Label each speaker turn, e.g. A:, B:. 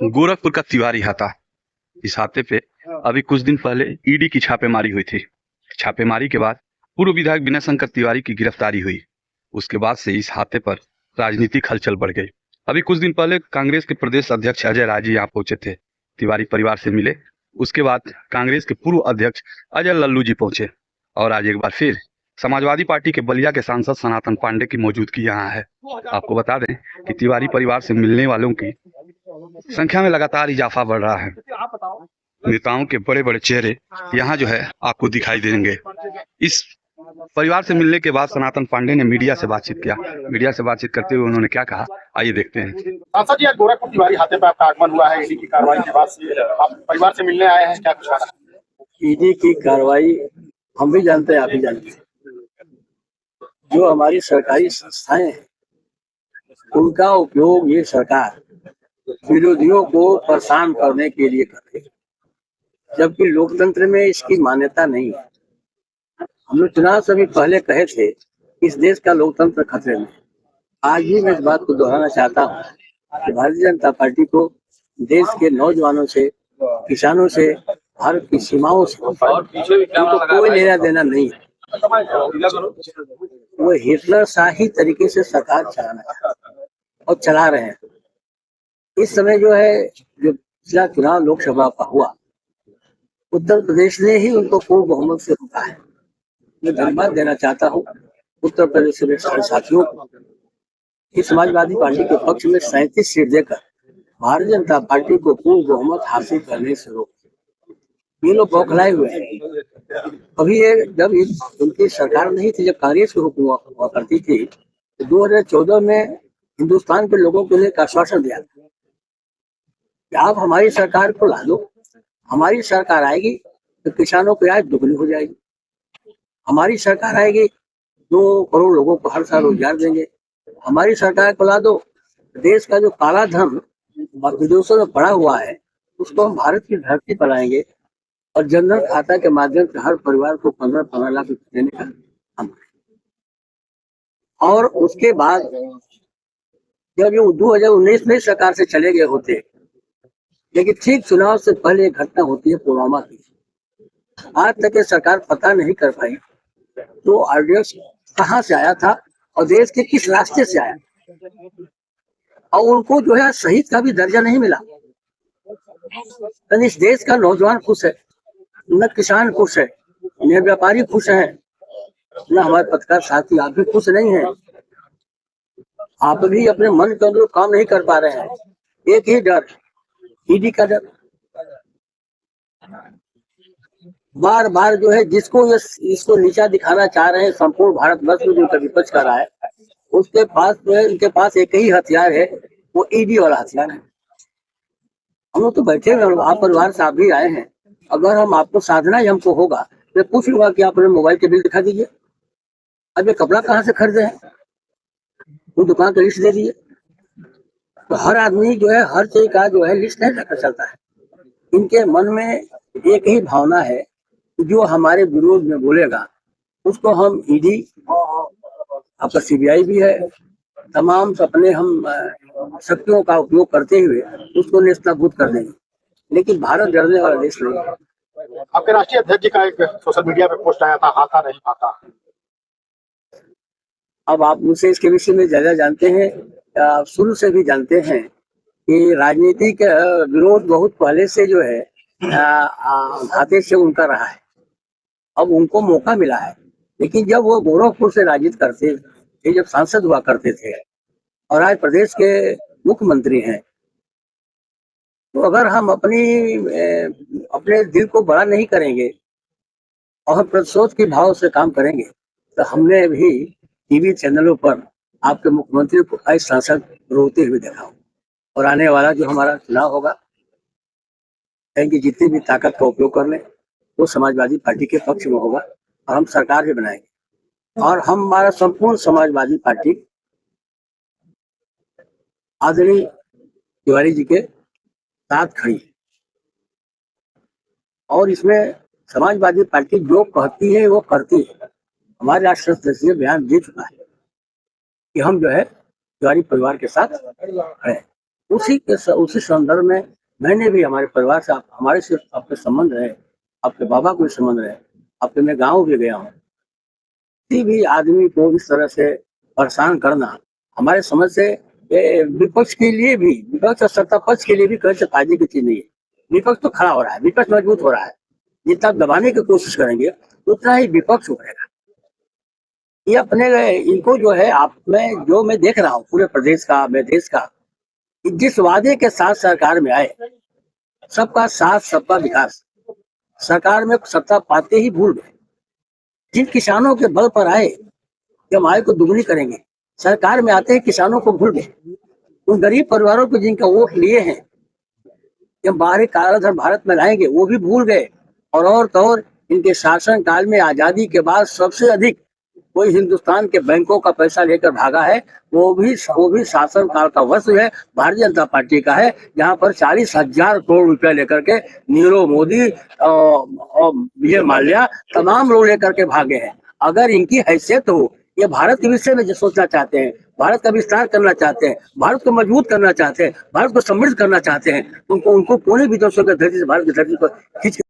A: गोरखपुर का तिवारी हाथा। इस हाथे पे अभी कुछ दिन पहले ईडी की छापेमारी हुई थी। छापेमारी के बाद पूर्व विधायक विनय शंकर तिवारी की गिरफ्तारी हुई। उसके बाद से इस हाथे पर राजनीतिक हलचल बढ़ गई। अभी कुछ दिन पहले कांग्रेस के प्रदेश अध्यक्ष अजय राय यहाँ पहुंचे थे, तिवारी परिवार से मिले। उसके बाद कांग्रेस के पूर्व अध्यक्ष अजय लल्लू जी पहुंचे और आज एक बार फिर समाजवादी पार्टी के बलिया के सांसद सनातन पांडे की मौजूदगी यहाँ है। आपको बता दें कि तिवारी परिवार से मिलने वालों की संख्या में लगातार इजाफा बढ़ रहा है। नेताओं के बड़े बड़े चेहरे यहाँ जो है आपको दिखाई देंगे। इस परिवार से मिलने के बाद सनातन पांडे ने मीडिया से बातचीत किया। मीडिया से बातचीत करते हुए उन्होंने क्या कहा, आइए देखते हैं।
B: सांसद जी, गोरखपुर तिवारी हाथे पे आपका आगमन हुआ है ईडी की कार्रवाई के बाद से, आप परिवार से मिलने आए हैं, क्या कुछ कहा?
C: ईडी की कार्रवाई हम भी जानते हैं, आप भी जानते हैं। जो हमारी सरकारी संस्थाएं हैं उनका उपयोग ये सरकार विरोधियों को परेशान करने के लिए कर रही है, जबकि लोकतंत्र में इसकी मान्यता नहीं है। हम लोग चुनाव से भी पहले कहे थे इस देश का लोकतंत्र खतरे में। आज भी मैं इस बात को दोहराना चाहता हूँ कि भारतीय जनता पार्टी को देश के नौजवानों से, किसानों से, भारत की सीमाओं से उनको कोई लेना देना नहीं है। वो हिटलर शाही तरीके से सरकार चलाना चाहते हैं और चला रहे हैं। इस समय जो है, जो पिछला चुनाव लोकसभा का हुआ, उत्तर प्रदेश ने ही उनको पूर्ण बहुमत से रोका है। मैं धन्यवाद देना चाहता हूँ उत्तर प्रदेश के सारे साथियों को कि समाजवादी पार्टी के पक्ष में 37 सीट देकर भारतीय जनता पार्टी को पूर्ण बहुमत हासिल करने से रोक। ये लोग बौखलाए हुए हैं। अभी ये जब उनकी सरकार नहीं थी, जब कांग्रेस की हुकूमत हुआ करती थी, तो 2014 में हिंदुस्तान के लोगों को एक आश्वासन दिया था कि आप हमारी सरकार को ला दो, हमारी सरकार आएगी तो किसानों की आय दुगनी हो जाएगी, हमारी सरकार आएगी 2 करोड़ लोगों को हर साल रोजगार देंगे, हमारी सरकार को ला दो, देश का जो काला धन विदेशों में पड़ा हुआ है उसको हम भारत की धरती पर लाएंगे और जनधन खाता के माध्यम से हर परिवार को 15-15 लाख रुपए देने का हम। और उसके बाद जब ये 2019 में सरकार से चले गए होते, लेकिन ठीक चुनाव से पहले एक घटना होती है पुलवामा की। आज तक ये सरकार पता नहीं कर पाई तो आरडीएक्स कहाँ से आया था और देश के किस रास्ते से आया, और उनको जो है शहीद का भी दर्जा नहीं मिला। इस देश का नौजवान खुश है, न किसान खुश है, न व्यापारी खुश है, न हमारे पत्रकार साथी आप भी खुश नहीं है। आप भी अपने मन के अनुरूप काम नहीं कर पा रहे हैं। एक ही डर, ईडी का डर। बार बार जो है जिसको इसको नीचा दिखाना चाह रहे हैं, संपूर्ण भारतवर्ष में जो विपक्ष कर रहा है, उसके पास जो है, इनके पास एक ही हथियार है, वो ईडी वाला हथियार है। हम लोग तो बैठे हुए, आप परिवार से आप भी आए हैं। अगर हम आपको साधना ही हमको होगा तो पूछ लूंगा कि आप अपने मोबाइल के बिल दिखा दीजिए, अब ये कपड़ा कहाँ से खरीदे हैं, वो दुकान का लिस्ट दे दीजिए। तो हर आदमी जो है हर चीज का जो है लिस्ट नहीं लेकर चलता है। इनके मन में एक ही भावना है, जो हमारे विरोध में बोलेगा उसको हम ईडी, आपका सीबीआई भी है, तमाम अपने हम शक्तियों का उपयोग करते हुए उसको नेस्तनाबूद कर देंगे। लेकिन भारत डरने वाला देश नहीं है।
B: आपके राष्ट्रीय अध्यक्ष जी का एक सोशल मीडिया पे पोस्ट आया था, हाथा नहीं पाता।
C: अब आप मुझसे इसके विषय में ज्यादा जानते हैं, शुरू से भी जानते हैं कि राजनीतिक विरोध बहुत पहले से जो है हाथे से उनका रहा है। अब उनको मौका मिला है, लेकिन जब वो गोरखपुर से राजनीति करते थे, जब सांसद हुआ करते थे और आज प्रदेश के मुख्यमंत्री हैं, तो अगर हम अपने दिल को बड़ा नहीं करेंगे और हम प्रतिशोध के भाव से काम करेंगे, तो हमने भी टीवी चैनलों पर आपके मुख्यमंत्री को आज सांसद रोते हुए देखा। और आने वाला जो हमारा चुनाव होगा, कहेंगे जितनी भी ताकत का उपयोग कर लें, वो समाजवादी पार्टी के पक्ष में होगा और हम सरकार भी बनाएंगे। और हमारा संपूर्ण समाजवादी पार्टी आदरणीय तिवारी जी के साथ खड़ी है और इसमें समाजवादी पार्टी जो कहती है वो करती है। हमारे राष्ट्रीय अध्यक्ष ने बयान दे चुका है कि हम जो है तिवारी परिवार के साथ खड़े हैं। उसी संदर्भ में मैंने भी हमारे परिवार से हमारे से आपके संबंध रहे, आपके बाबा को भी संबंध रहे, आपके मैं गाँव भी गया हूँ। किसी भी आदमी को इस तरह से परेशान करना हमारे समझ से विपक्ष के लिए भी, विपक्ष और सत्ता पक्ष के लिए भी कहीं से फायदे की चीज नहीं है। विपक्ष तो खड़ा हो रहा है, विपक्ष मजबूत हो रहा है। जितना दबाने की कोशिश करेंगे उतना ही विपक्ष उभरेगा। ये अपने इनको जो है आप में जो मैं देख रहा हूँ पूरे प्रदेश का, मैं देश का, जिस वादे के साथ सरकार में आए, सबका साथ सबका विकास, सरकार में सत्ता पाते ही भूल गए। जिन किसानों के बल पर आए कि हम आय को दुगनी करेंगे, सरकार में आते ही किसानों को भूल गए। उन गरीब परिवारों को जिनका वोट लिए हैं कि हम बाहरी कालाधन भारत में लाएंगे, वो भी भूल गए। और तो और इनके शासन काल में आजादी के बाद सबसे अधिक कोई हिंदुस्तान के बैंकों का पैसा लेकर भागा है, वो भी शासन काल का वर्ष है भारतीय जनता पार्टी का है, जहां पर 40,000 करोड़ रुपया लेकर के नीरव मोदी और विजय माल्या तमाम लोग लेकर के भागे हैं। अगर इनकी हैसियत हो, ये भारत के विषय में जो सोचना चाहते हैं, भारत का विस्तार करना चाहते हैं, भारत को मजबूत करना चाहते हैं, भारत को समृद्ध करना चाहते हैं, उनको कोने विदेशों के धरती से भारत की धरती पर खींच